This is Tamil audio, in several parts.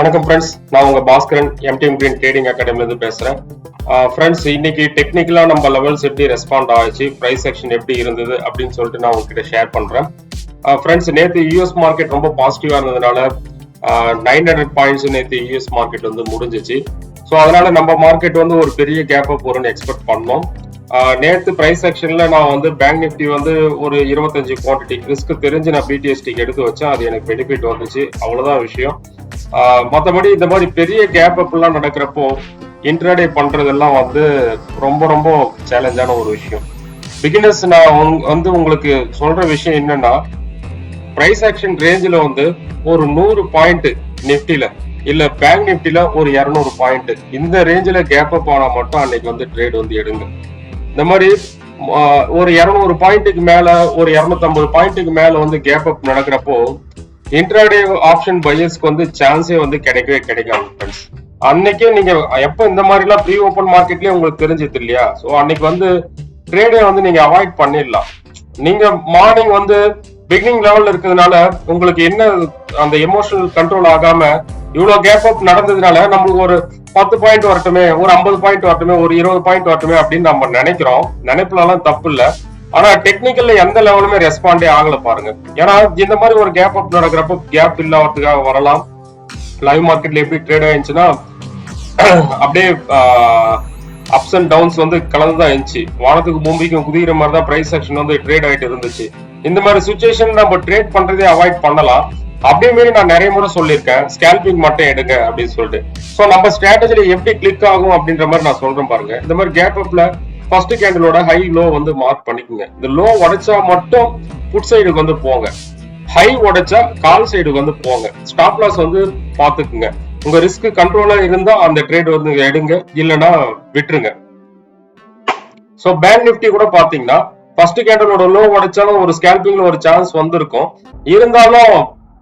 வணக்கம் ஃப்ரெண்ட்ஸ், நான் உங்க பாஸ்கரன் MTM ட்ரேடிங் அகாடமில இருந்து பேசுறேன். ஃப்ரெண்ட்ஸ், இன்னைக்கு டெக்னிக்கலா நம்ம லெவல்ஸ் எப்படி ரெஸ்பாண்ட் ஆச்சு, பிரைஸ் செக்ஷன் எப்படி இருந்தது அப்படின்னு சொல்லிட்டு நான் உங்ககிட்ட ஷேர் பண்றேன். ஃப்ரெண்ட்ஸ், நேற்று யூஎஸ் மார்க்கெட் ரொம்ப பாசிட்டிவா இருந்ததுனால 900 பாயிண்ட்ஸ் நேற்று யூஎஸ் மார்க்கெட் வந்து முடிஞ்சிச்சு. ஸோ அதனால நம்ம மார்க்கெட் வந்து ஒரு பெரிய கேப் அப் வரும்னு எக்ஸ்பெக்ட் பண்ணோம். நேற்று பிரைஸ் செக்ஷன்ல நான் வந்து பேங்க் நிஃப்டி வந்து ஒரு 25 குவான்டிட்டி ரிஸ்க் தெரிஞ்சு நான் பிடிஎஸ்டிக்கு எடுத்து வச்சேன். அது எனக்கு பெனிஃபிட் வந்துச்சு, அவ்வளவுதான் விஷயம். மற்றபடி இந்த மாதிரி பெரிய கேப் அப் எல்லாம் நடக்கிறப்போ இன்ட்ராடே பண்றதெல்லாம் வந்து ரொம்ப ரொம்ப சேலஞ்சான ஒரு விஷயம். பிகினர்ஸ் நான் வந்து உங்களுக்கு சொல்ற விஷயம் என்னன்னா, பிரைஸ் ஆக்ஷன் ரேஞ்சில் வந்து ஒரு 100 பாயிண்ட் நிப்டில இல்ல பேங்க் நிப்டில ஒரு 200 பாயிண்ட் இந்த ரேஞ்சில கேப் அப் ஆனா மட்டும் அன்னைக்கு வந்து ட்ரேட் வந்து எடுங்க. இந்த மாதிரி ஒரு 200 பாயிண்ட்டுக்கு மேல ஒரு 250 பாயிண்ட்டுக்கு மேல வந்து கேப் அப் நடக்கிறப்போ இன்ட்ராடே ஆப்ஷன் பையர்ஸ்க்கு வந்து சான்ஸே வந்து கிடைக்கவே கிடைக்காது ஃப்ரெண்ட்ஸ். அன்னைக்கே நீங்க எப்ப இந்த மாதிரி எல்லாம் ப்ரீ ஓபன் மார்க்கெட்லயே உங்களுக்கு தெரிஞ்சது இல்லையா? ஸோ அன்னைக்கு வந்து ட்ரேடே வந்து நீங்க அவாய்ட் பண்ணிடலாம். நீங்க மார்னிங் வந்து பிகினிங் லெவல்ல இருக்கிறதுனால உங்களுக்கு என்ன அந்த எமோஷனல் கண்ட்ரோல் ஆகாம இவ்வளவு கேப் அப் நடந்ததுனால நம்மளுக்கு ஒரு 10 பாயிண்ட் வரட்டுமே, ஒரு 50 பாயிண்ட் வரட்டுமே, ஒரு 20 பாயிண்ட் வரட்டுமே அப்படின்னு நம்ம நினைக்கிறோம். நினைப்புல எல்லாம் தப்பு இல்ல. ஆனா டெக்னிக்கல்ல எந்த லெவலுமே ரெஸ்பாண்டே ஆகல பாருங்க. ஏன்னா இந்த மாதிரி ஒரு கேப் அப் நடக்கிறப்ப கேப் இல்லாததுக்காக வரலாம். லைவ் மார்க்கெட்ல எப்படி ட்ரேட் ஆயிருந்துச்சுன்னா அப்படியே அப்ஸ் அண்ட் டவுன்ஸ் வந்து கலந்துதான் இருந்துச்சு. வானத்துக்கு பூமிக்கும் குதிக்கிற மாதிரி தான் பிரைஸ் செக்ஷன் வந்து ட்ரேட் ஆயிட்டு இருந்துச்சு. இந்த மாதிரி சுச்சுவேஷன் நம்ம ட்ரேட் பண்றதே அவாய்ட் பண்ணலாம். அப்படியே மாரி நான் நிறைய முறை சொல்லியிருக்கேன், ஸ்கேல்பிங் மட்டும் எடுங்க அப்படின்னு சொல்லிட்டு. ஸோ நம்ம ஸ்ட்ராட்டஜில எப்படி கிளிக் ஆகும் அப்படின்ற மாதிரி நான் சொல்றேன் பாருங்க. இந்த மாதிரி கேப் அப்ல ஃபர்ஸ்ட் கேண்டலோட ஹை லோ வந்து மார்க் பண்ணிக்கோங்க. இந்த லோ உடைச்சா மட்டும் புட் சைடுக்கு வந்து போங்க, ஹை உடைச்சா கால் சைடுக்கு வந்து போங்க. ஸ்டாப் லாஸ் வந்து பாத்துக்குங்க. உங்க ரிஸ்க் கண்ட்ரோலா இருந்தா அந்த ட்ரேட் வந்து எடுங்க, இல்லைன்னா விட்டுருங்க. ஸோ பேங்க் நிஃப்டி கூட பாத்தீங்கன்னா ஃபர்ஸ்ட் கேண்டலோட லோ உடைச்சாலும் ஒரு ஸ்கேல்பிங்ல ஒரு சான்ஸ் வந்திருக்கும். இருந்தாலும்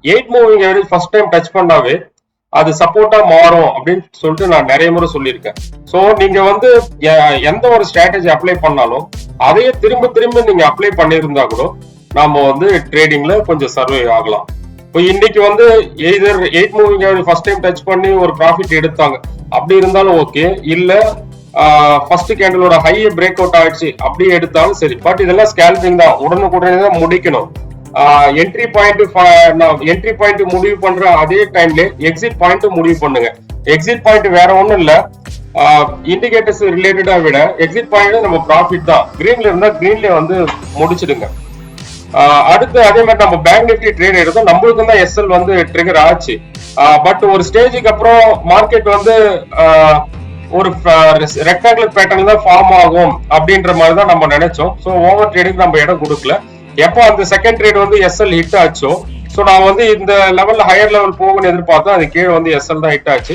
8 moving average first time touch பண்ணாவே அது சப்போர்ட்டா மாறும் அப்படின்னு சொல்லிட்டு நான் நிறைய முறை சொல்லியிருக்கேன். சோ நீங்க வந்து எந்த ஒரு ஸ்ட்ராட்டஜி அப்ளை பண்ணாலும் அதையே திரும்ப திரும்ப நீங்க அப்ளை பண்ணியிருந்தா கூட நாம வந்து ட்ரேடிங்ல கொஞ்சம் சர்வே ஆகலாம். இப்போ இன்னைக்கு வந்து either 8 moving average first time touch பண்ணி ஒரு ப்ராஃபிட் எடுத்தாங்க, அப்படி இருந்தாலும் ஓகே. இல்ல ஃபர்ஸ்ட் கேண்டலோட ஹையை பிரேக் அவுட் ஆயிடுச்சு அப்படியே எடுத்தாலும் சரி. பட் இதெல்லாம் ஸ்கேல்பிங் தான், உடனுக்குடனே தான் முடிக்கணும். என்ட்ரி பாயிண்ட் முடிவு பண்ற அதே டைம்ல எக்ஸிட் பாயிண்ட் முடிவு பண்ணுங்க. எக்ஸிட் பாயிண்ட் வேற ஒண்ணும் இல்ல, இண்டிகேட்டர்ஸ் ரிலேட்டடா விட எக்ஸிட் பாயிண்ட் நம்ம ப்ராஃபிட் தான். கிரீன்ல இருந்தா கிரீன்ல வந்து முடிச்சிடுங்க. அடுத்து அதே மாதிரி நம்ம பேங்க் நிஃப்டி ட்ரேட் எடுத்தோம், நம்மளுக்கும் தான் எஸ்எல் வந்து ட்ரிகர் ஆச்சு. பட் ஒரு ஸ்டேஜுக்கு அப்புறம் மார்க்கெட் வந்து ஒரு ரெக்டாங்குலர் பேட்டர்ன் தான் ஃபார்ம் ஆகும் அப்படின்ற மாதிரி தான் நம்ம நினைச்சோம். ஸோ ஓவர் ட்ரேடிங் நம்ம இடம் கொடுக்கல. எப்போ அந்த செகண்ட் ட்ரேட் வந்து எஸ்எல் ஹிட் ஆச்சோ, ஸோ நான் வந்து இந்த லெவல்ல ஹையர் லெவல் போகும்னு எதிர்பார்த்தேன். அது கீழே வந்து எஸ்எல் தான் ஹிட் ஆச்சு.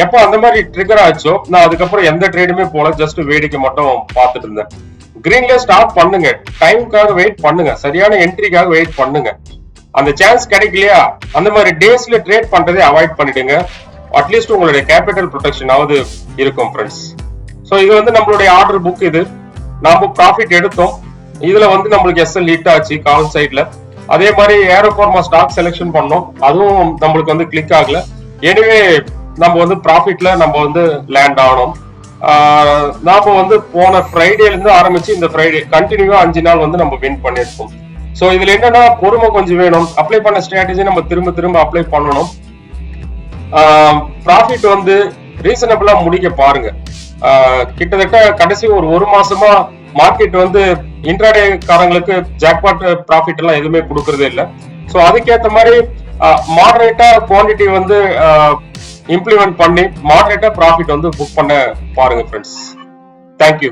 எப்போ அந்த மாதிரி ட்ரிகர் ஆச்சோ நான் அதுக்கப்புறம் எந்த ட்ரேடுமே போல, ஜஸ்ட் வேடிக்கை மட்டும் பார்த்துட்டு இருந்தேன். கிரீன்ல ஸ்டாப் பண்ணுங்க, டைமுக்காக வெயிட் பண்ணுங்க, சரியான என்ட்ரிக்காக வெயிட் பண்ணுங்க. அந்த சான்ஸ் கிடைக்கலையா அந்த மாதிரி டேஸ்ல ட்ரேட் பண்றதை அவாய்ட் பண்ணிடுங்க. அட்லீஸ்ட் உங்களுடைய கேபிட்டல் ப்ரொடெக்ஷன் ஆவது இருக்கும் ஃப்ரெண்ட்ஸ். ஸோ இது வந்து நம்மளுடைய ஆர்டர் புக். இது நாம ப்ராஃபிட் எடுத்தோம், இதுல வந்து நம்மளுக்கு எஸ்எல் ஹிட் ஆச்சு கால் சைட்ல. அதே மாதிரி ஏரோஃபார்மா ஸ்டாக் செலக்ஷன் பண்ணோம், அதுவும் நம்மளுக்கு வந்து கிளிக் ஆகல. எனிவே நம்ம வந்து ப்ராஃபிட்ல நம்ம வந்து லேண்ட் ஆனோம். நாம வந்து போன ஃப்ரைடேல இருந்து ஆரம்பிச்சு இந்த ஃப்ரைடே கண்டினியூவா 5 நாள் வந்து நம்ம வின் பண்ணிருக்கோம். ஸோ இதுல என்னன்னா பொறுமை கொஞ்சம் வேணும். அப்ளை பண்ண ஸ்ட்ராட்டஜி நம்ம திரும்ப திரும்ப அப்ளை பண்ணணும். ப்ராஃபிட் வந்து ரீசனபிளா முடிக்க பாருங்க. கிட்டத்தட்ட கடைசி ஒரு மாசமா மார்க்கெட் வந்து இன்ட்ராடே காரங்களுக்கு ஜாக்பாட் ப்ராஃபிட் எல்லாம் எதுவுமே கொடுக்கறதே இல்லை. ஸோ அதுக்கேற்ற மாதிரி மாடரேட்டா குவான்டிட்டி வந்து இம்ப்ளிமெண்ட் பண்ணி மாடரேட்டா ப்ராஃபிட் வந்து புக் பண்ண பாருங்க ஃப்ரெண்ட்ஸ். தேங்க்யூ.